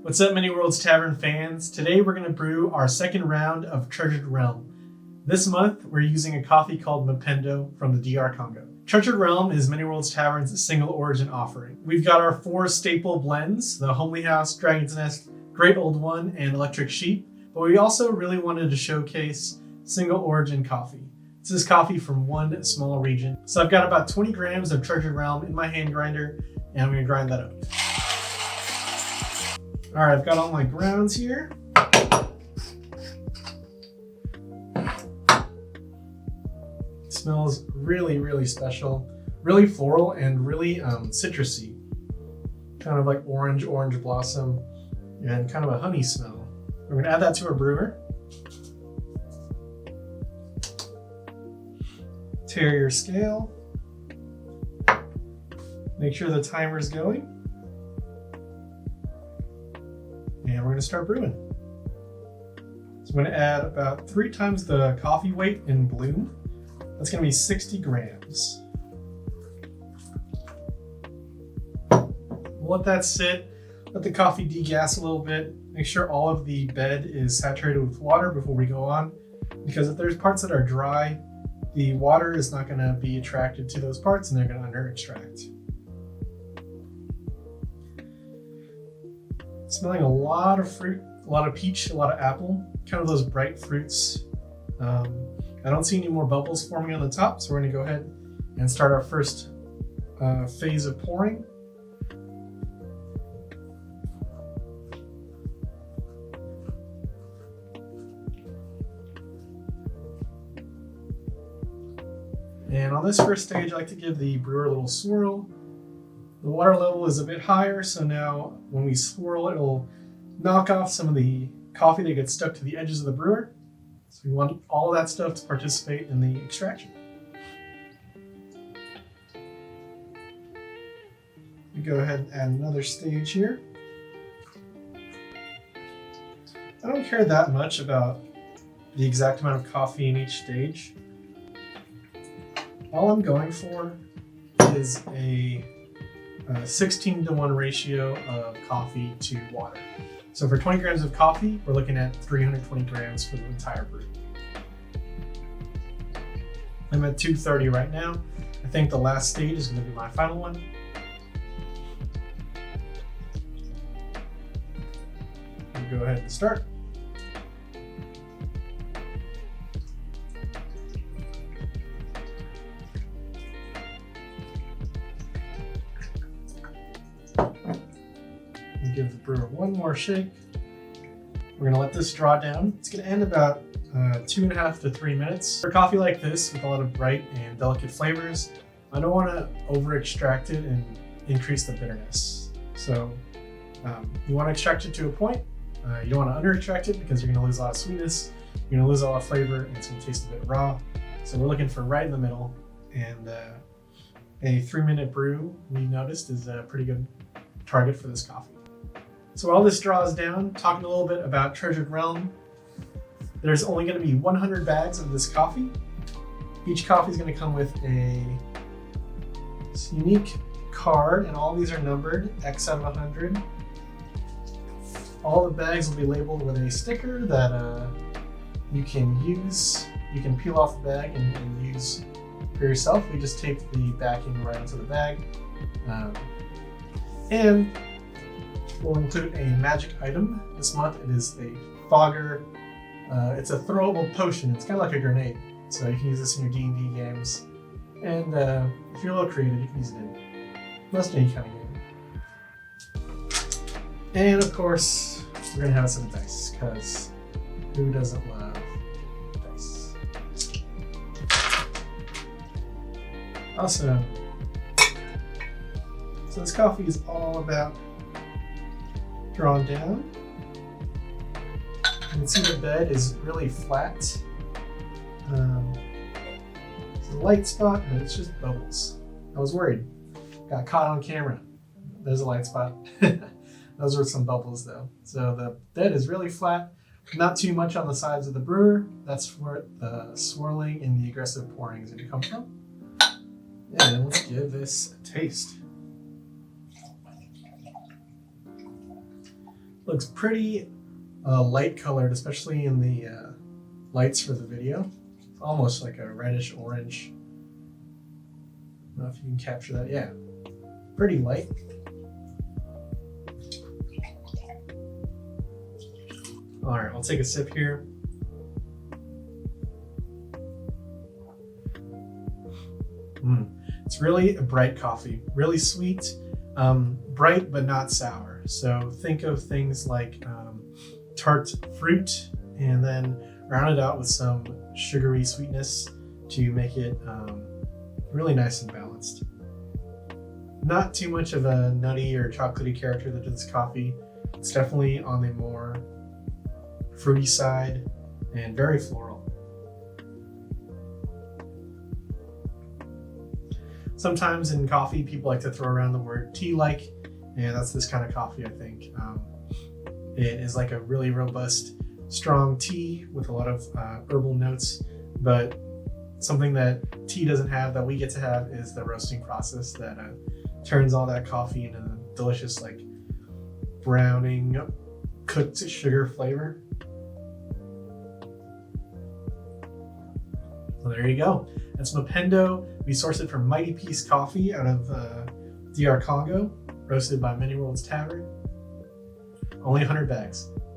What's up, Many Worlds Tavern fans? Today we're going to brew our second round of Treasured Realm. This month we're using a coffee called Mapendo from the DR Congo. Treasured Realm is Many Worlds Tavern's single origin offering. We've got our 4 staple blends, the Homely House, Dragon's Nest, Great Old One, and Electric Sheep, but we also really wanted to showcase single origin coffee. This is coffee from one small region. So I've got about 20 grams of Treasured Realm in my hand grinder, and I'm going to grind that up. All right, I've got all my grounds here. It smells really, really special, really floral and really citrusy. Kind of like orange blossom and kind of a honey smell. We're gonna add that to our brewer. Tare your scale. Make sure the timer's going. And we're going to start brewing. So I'm going to add about 3 times the coffee weight in bloom. That's going to be 60 grams. We'll let that sit, let the coffee degas a little bit. Make sure all of the bed is saturated with water before we go on, because if there's parts that are dry, the water is not going to be attracted to those parts and they're going to under extract. Smelling a lot of fruit, a lot of peach, a lot of apple, kind of those bright fruits. I don't see any more bubbles forming on the top, so we're going to go ahead and start our first phase of pouring. And on this first stage, I like to give the brewer a little swirl. The water level is a bit higher, so now when we swirl, it'll knock off some of the coffee that gets stuck to the edges of the brewer. So we want all of that stuff to participate in the extraction. We go ahead and add another stage here. I don't care that much about the exact amount of coffee in each stage. All I'm going for is a 16-to-1 ratio of coffee to water. So for 20 grams of coffee, we're looking at 320 grams for the entire brew. I'm at 230 right now. I think the last stage is going to be my final one. We'll go ahead and start. Give the brewer one more shake. We're gonna let this draw down. It's gonna end about 2.5 to 3 minutes. For coffee like this with a lot of bright and delicate flavors, I don't want to over extract it and increase the bitterness. So you want to extract it to a point. You don't want to under extract it because you're gonna lose a lot of sweetness. You're gonna lose a lot of flavor and it's gonna taste a bit raw. So we're looking for right in the middle. And a 3-minute brew, we noticed, is a pretty good target for this coffee. So while this draws down, talking a little bit about Treasured Realm, there's only going to be 100 bags of this coffee. Each coffee is going to come with a unique card, and all these are numbered X out of 100. All the bags will be labeled with a sticker that you can use. You can peel off the bag and use for yourself. We just tape the backing right onto the bag. And we'll include a magic item. This month it is a fogger. It's a throwable potion. It's kind of like a grenade. So you can use this in your D&D games. And if you're a little creative, you can use it in most any kind of game. And of course, we're gonna have some dice, because who doesn't love dice? Awesome. So this coffee is all about drawn down. You can see the bed is really flat. It's a light spot, but it's just bubbles. I was worried. Got caught on camera. There's a light spot. Those were some bubbles though. So the bed is really flat. Not too much on the sides of the brewer. That's where the swirling and the aggressive pouring is going to come from. And let's give this a taste. Looks pretty light colored, especially in the lights for the video. It's almost like a reddish orange. I don't know if you can capture that. Yeah, pretty light. All right, I'll take a sip here. It's really a bright coffee, really sweet, bright but not sour. So think of things like tart fruit, and then round it out with some sugary sweetness to make it really nice and balanced. Not too much of a nutty or chocolatey character to this coffee. It's definitely on the more fruity side and very floral. Sometimes in coffee, people like to throw around the word tea-like, and that's this kind of coffee, I think. It is like a really robust, strong tea with a lot of herbal notes, but something that tea doesn't have that we get to have is the roasting process that turns all that coffee into a delicious, like, browning, cooked sugar flavor. So there you go. That's Mapendo. We source it from Mighty Peace Coffee out of DR Congo, roasted by Many Worlds Tavern. Only 100 bags.